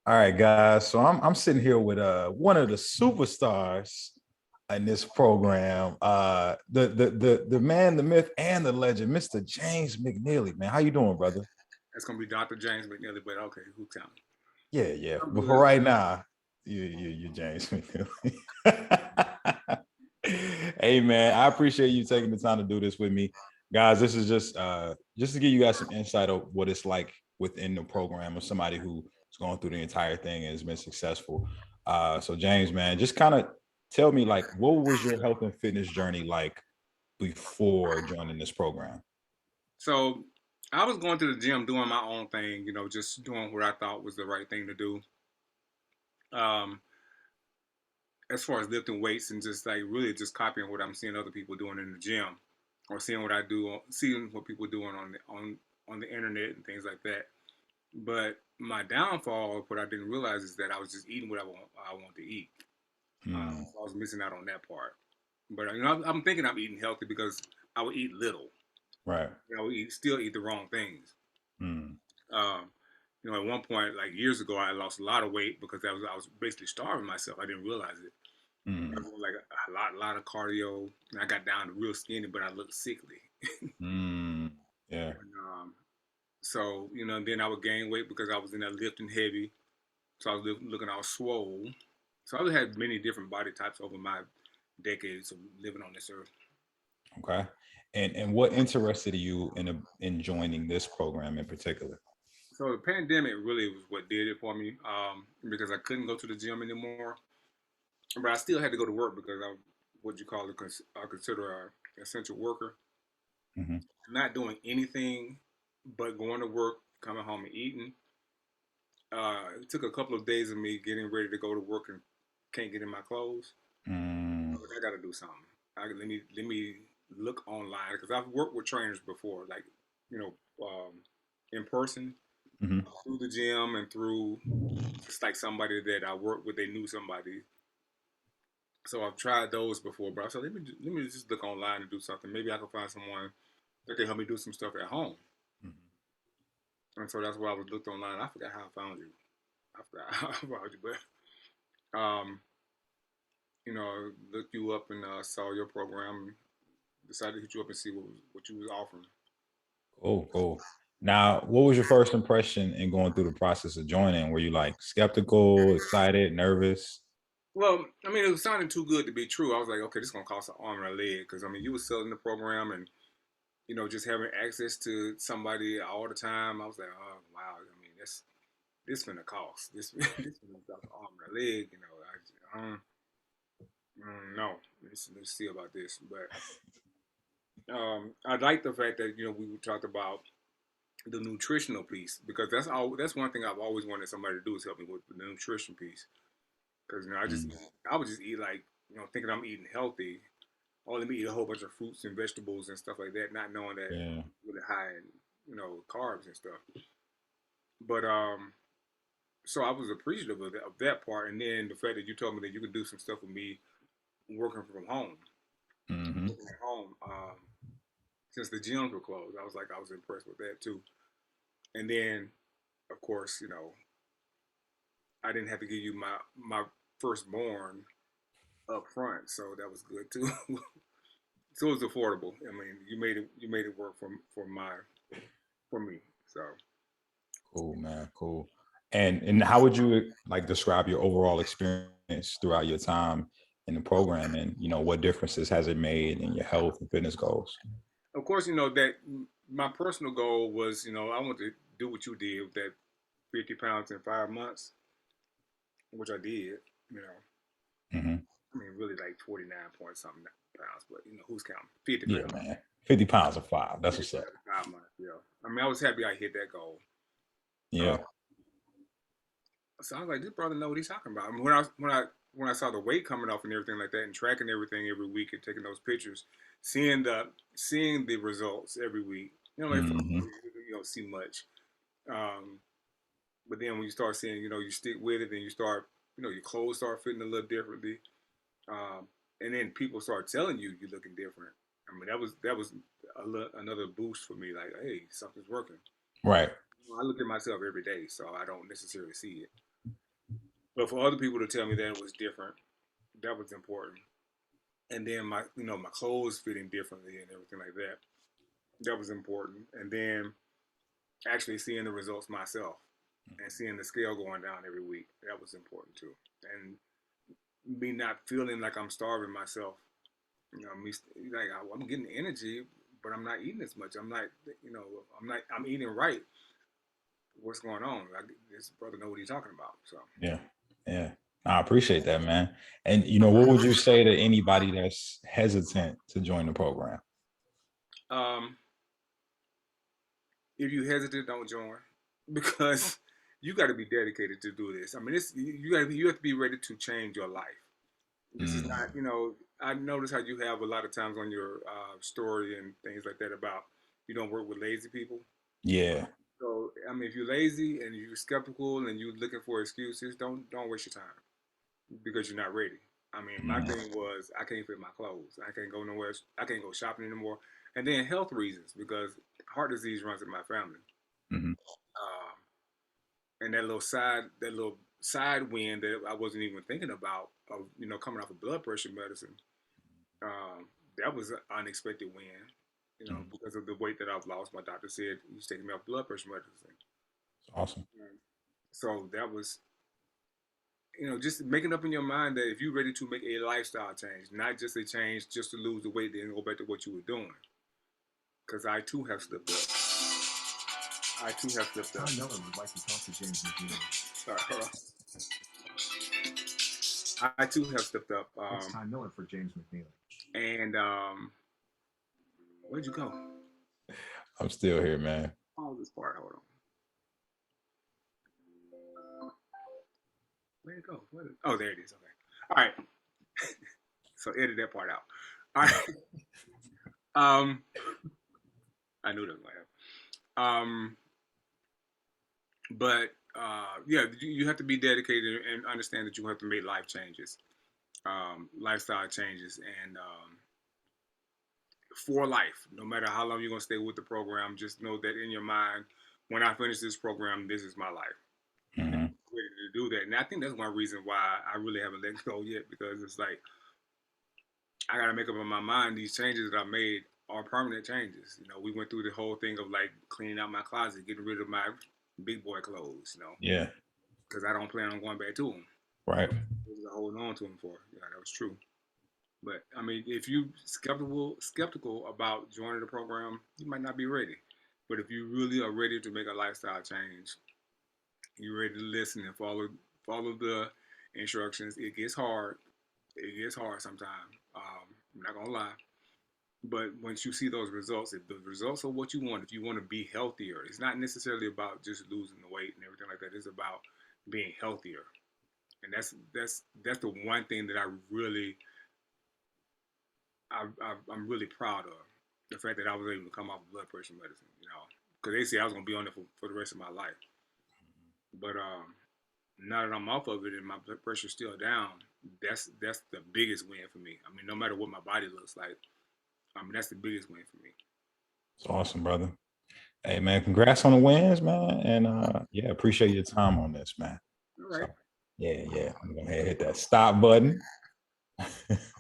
All right, guys. So I'm sitting here with one of the superstars in this program, the man, the myth, and the legend, Mr. James McNealy. Man, how you doing, brother? That's gonna be Dr. James McNealy, but okay, who counted? Yeah, yeah. I'm But for good. right now, you James McNealy. Hey man, I appreciate you taking the time to do this with me. Guys, this is just to give you guys some insight of what it's like within the program of somebody who's going through the entire thing and has been successful. So James, man, just kind of tell me like what was your health and fitness journey like before joining this program? So I was going to the gym doing my own thing, just doing what I thought was the right thing to do. Um, as far as lifting weights and just like really just copying what I'm seeing other people doing in the gym, or seeing what I do, seeing what people doing on the internet and things like that. But my downfall, what I didn't realize is that I was just eating what I want to eat. Hmm. So I was missing out on that part. But I'm thinking I'm eating healthy because I would eat little. Right. I would still eat the wrong things. Hmm. Um, at one point, like years ago, I lost a lot of weight because I was basically starving myself. I didn't realize it. I Hmm. was like a lot of cardio, and I got down to real skinny, but I looked sickly. Hmm. Yeah. And, so then I would gain weight because I was in there lifting heavy, so I was looking all swole. So I had many different body types over my decades of living on this earth. Okay. And what interested you in joining this program in particular? So the pandemic really was what did it for me, because I couldn't go to the gym anymore, but I still had to go to work because I'm what you call I consider a essential worker. Hmm. Not doing anything but going to work, coming home and eating. It took a couple of days of me getting ready to go to work and can't get in my clothes. Mm, I got to do something. Let me look online because I've worked with trainers before, like you know, in person hmm. through the gym and through just like somebody that I worked with. They knew somebody, so I've tried those before. But I said, let me just look online and do something. Maybe I can find someone that can help me do some stuff at home. And so that's why I was looked online. I forgot how I found you. I forgot how I found you, but looked you up and saw your program. Decided to hit you up and see what you was offering. Cool, cool. Now, what was your first impression in going through the process of joining? Were you like skeptical, excited, nervous? Well, I mean, it was sounding too good to be true. I was like, okay, this is gonna cost an arm and a leg because I mean, you were selling the program and just having access to somebody all the time. I was like, oh wow, I mean, this gonna cost this gonna cost an arm and a leg. No, let's see about this. But I like the fact that we talked about the nutritional piece because that's one thing I've always wanted somebody to do is help me with the nutrition piece because Mm, I would just eat like thinking I'm eating healthy. Oh, let me eat a whole bunch of fruits and vegetables and stuff like that, not knowing that yeah. really high in carbs and stuff. But so I was appreciative of that part, and then the fact that you told me that you could do some stuff with me working from home, Hmm. working at home. Since the gyms were closed, I was impressed with that too. And then, of course, I didn't have to give you my firstborn up front, so that was good too. So it was affordable. I mean, you made it work for me. So Cool, man. Cool. And how would you like describe your overall experience throughout your time in the program, and what differences has it made in your health and fitness goals? of course, that my personal goal was I want to do what you did with that 50 pounds in 5 months, which I did. You know, Hmm. I mean, really like 49 point something pounds, but who's counting 50 Yeah, pounds? man. 50 pounds of five. That's 50 what's up. pounds in 5 months. Yeah, I mean, I was happy I hit that goal. Uh, Yeah. so I was like, this brother know what he's talking about. I mean, when I saw the weight coming off and everything like that, and tracking everything every week and taking those pictures, seeing the results every week. Like Hmm. you don't see much. Um, but then when you start seeing, you stick with it, then you start, your clothes start fitting a little differently, and then people start telling you you're looking different. I mean, that was another boost for me. Like, hey, something's working. Right. I look at myself every day, so I don't necessarily see it. But for other people to tell me that it was different, that was important. And then my clothes fitting differently and everything like that, that was important. And then actually seeing the results myself and seeing the scale going down every week, that was important too. And me not feeling like I'm starving myself. Me like I'm getting energy, but I'm not eating as much. I'm not, I'm eating right. What's going on? Like, this brother know what he's talking about. So Yeah. Yeah. I appreciate that, man. And what would you say to anybody that's hesitant to join the program? um, if you hesitate, don't join because you got to be dedicated to do this. I mean, you have to be ready to change your life. This is Mm, not, I notice how you have a lot of times on your story and things like that about you don't work with lazy people. yeah. So I mean, if you're lazy and you're skeptical and you're looking for excuses, don't waste your time because you're not ready. I mean, my Mm, thing was I can't fit my clothes. I can't go nowhere. I can't go shopping anymore. And then health reasons because heart disease runs in my family. mhm. And that little side wind that I wasn't even thinking about of coming off of blood pressure medicine. That was an unexpected win. Mhm. Because of the weight that I've lost. My doctor said he's taking me off blood pressure medicine. Awesome. So that was, just making up in your mind that if you're ready to make a lifestyle change, not just a change just to lose the weight and go back to what you were doing. Because I too have slipped up. I too have slipped up. Miller would like to talk to James McNealy. Sorry, hold on. I too have slipped up. It's Ty Miller for James McNealy. And where'd you go? I'm still here, man. Oh, this part. Hold on. Where'd it go? Oh, there it is. Okay. All right. So edit that part out. All right. Um, I knew that was gonna happen. But yeah, you have to be dedicated and understand that you have to make life changes, lifestyle changes, and for life. No matter how long you're gonna stay with the program, just know that in your mind, when I finish this program, this is my life. And Mhm. I'm ready to do that. And I think that's one reason why I really haven't let go yet because it's like I gotta make up in my mind these changes that I made are permanent changes. We went through the whole thing of like cleaning out my closet, getting rid of my big boy clothes, Yeah. because I don't plan on going back to them. Right. What was I holding on to them for? Yeah, that was true. But I mean, if you skeptical about joining the program, you might not be ready. But if you really are ready to make a lifestyle change, you're ready to listen and follow the instructions. It gets hard. It gets hard sometimes. I'm not gonna lie. But once you see those results, if the results are what you want, if you want to be healthier, it's not necessarily about just losing the weight and everything like that. It's about being healthier, and that's the one thing that I'm really proud of the fact that I was able to come off of blood pressure medicine. Because they say I was gonna be on it for the rest of my life, but now that I'm off of it and my blood pressure's still down, that's the biggest win for me. I mean, no matter what my body looks like, I mean that's the biggest win for me. It's awesome, brother. Hey, man, congrats on the wins, man. And yeah, appreciate your time on this, man. All So right. yeah, I'm gonna hit that stop button.